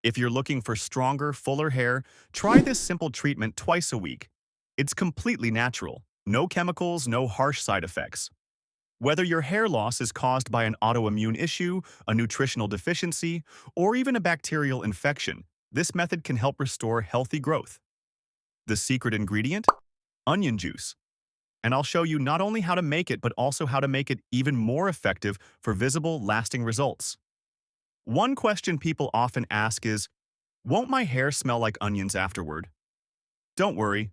If you're looking for stronger, fuller hair, try this simple treatment twice a week. It's completely natural. No chemicals, no harsh side effects. Whether your hair loss is caused by an autoimmune issue, a nutritional deficiency, or even a bacterial infection, this method can help restore healthy growth. The secret ingredient? Onion juice. And I'll show you not only how to make it, but also how to make it even more effective for visible, lasting results. One question people often ask is, won't my hair smell like onions afterward? Don't worry.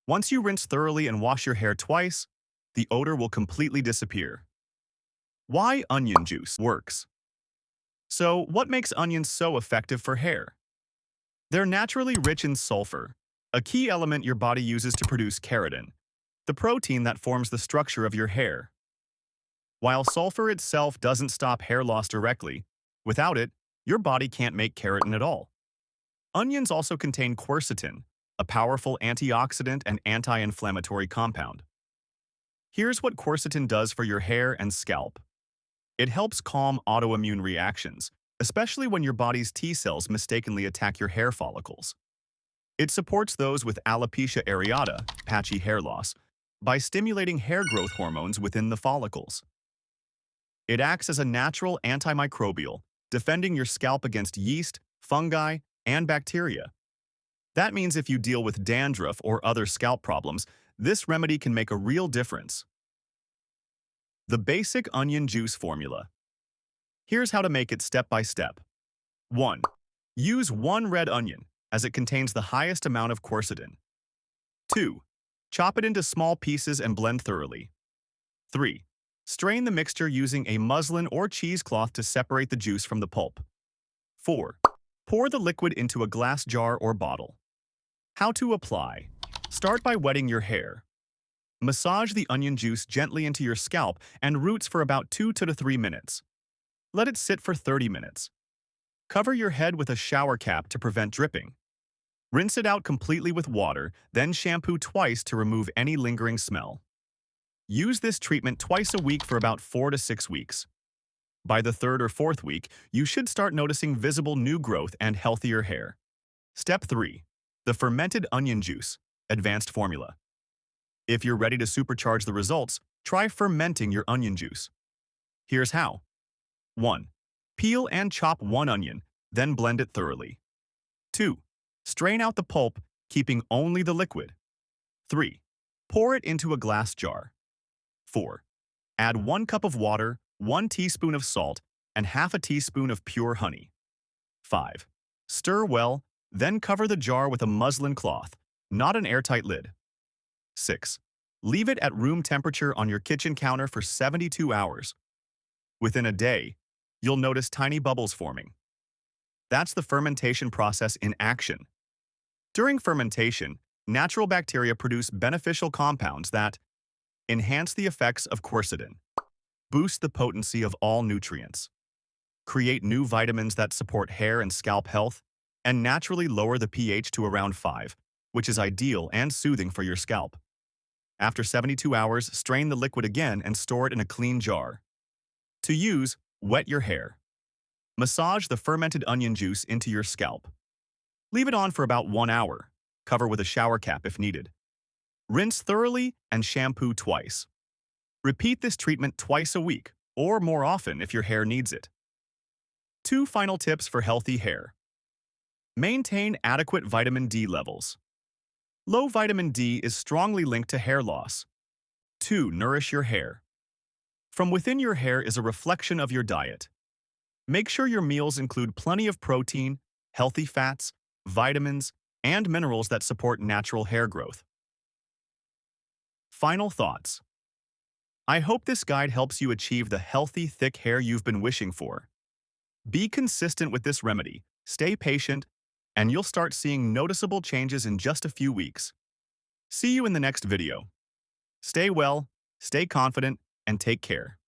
Once you rinse thoroughly and wash your hair twice, the odor will completely disappear. Why onion juice works? So, what makes onions so effective for hair? They're naturally rich in sulfur, a key element your body uses to produce keratin, the protein that forms the structure of your hair. While sulfur itself doesn't stop hair loss directly, without it, your body can't make keratin at all. Onions also contain quercetin, a powerful antioxidant and anti-inflammatory compound. Here's what quercetin does for your hair and scalp. It helps calm autoimmune reactions, especially when your body's T cells mistakenly attack your hair follicles. It supports those with alopecia areata, patchy hair loss, by stimulating hair growth hormones within the follicles. It acts as a natural antimicrobial, defending your scalp against yeast, fungi, and bacteria. That means if you deal with dandruff or other scalp problems, this remedy can make a real difference. The basic onion juice formula. Here's how to make it step by step. 1. Use 1 red onion, as it contains the highest amount of quercetin. 2. Chop it into small pieces and blend thoroughly. 3. Strain the mixture using a muslin or cheesecloth to separate the juice from the pulp. 4. Pour the liquid into a glass jar or bottle. How to apply. Start by wetting your hair. Massage the onion juice gently into your scalp and roots for about 2 to 3 minutes. Let it sit for 30 minutes. Cover your head with a shower cap to prevent dripping. Rinse it out completely with water, then shampoo twice to remove any lingering smell. Use this treatment twice a week for about 4 to 6 weeks. By the 3rd or 4th week, you should start noticing visible new growth and healthier hair. Step 3. The fermented onion juice, advanced formula. If you're ready to supercharge the results, try fermenting your onion juice. Here's how. 1. Peel and chop 1 onion, then blend it thoroughly. 2. Strain out the pulp, keeping only the liquid. 3. Pour it into a glass jar. 4. Add 1 cup of water, 1 teaspoon of salt, and half a teaspoon of pure honey. 5. Stir well, then cover the jar with a muslin cloth, not an airtight lid. 6. Leave it at room temperature on your kitchen counter for 72 hours. Within a day, you'll notice tiny bubbles forming. That's the fermentation process in action. During fermentation, natural bacteria produce beneficial compounds that enhance the effects of quercetin, boost the potency of all nutrients, create new vitamins that support hair and scalp health, and naturally lower the pH to around 5, which is ideal and soothing for your scalp. After 72 hours, strain the liquid again and store it in a clean jar. To use, wet your hair. Massage the fermented onion juice into your scalp. Leave it on for about 1 hour. Cover with a shower cap if needed. Rinse thoroughly and shampoo twice. Repeat this treatment twice a week, or more often if your hair needs it. 2 final tips for healthy hair. Maintain adequate vitamin D levels. Low vitamin D is strongly linked to hair loss. 2. Nourish your hair. From within your hair is a reflection of your diet. Make sure your meals include plenty of protein, healthy fats, vitamins, and minerals that support natural hair growth. Final thoughts. I hope this guide helps you achieve the healthy, thick hair you've been wishing for. Be consistent with this remedy, stay patient, and you'll start seeing noticeable changes in just a few weeks. See you in the next video. Stay well, stay confident, and take care.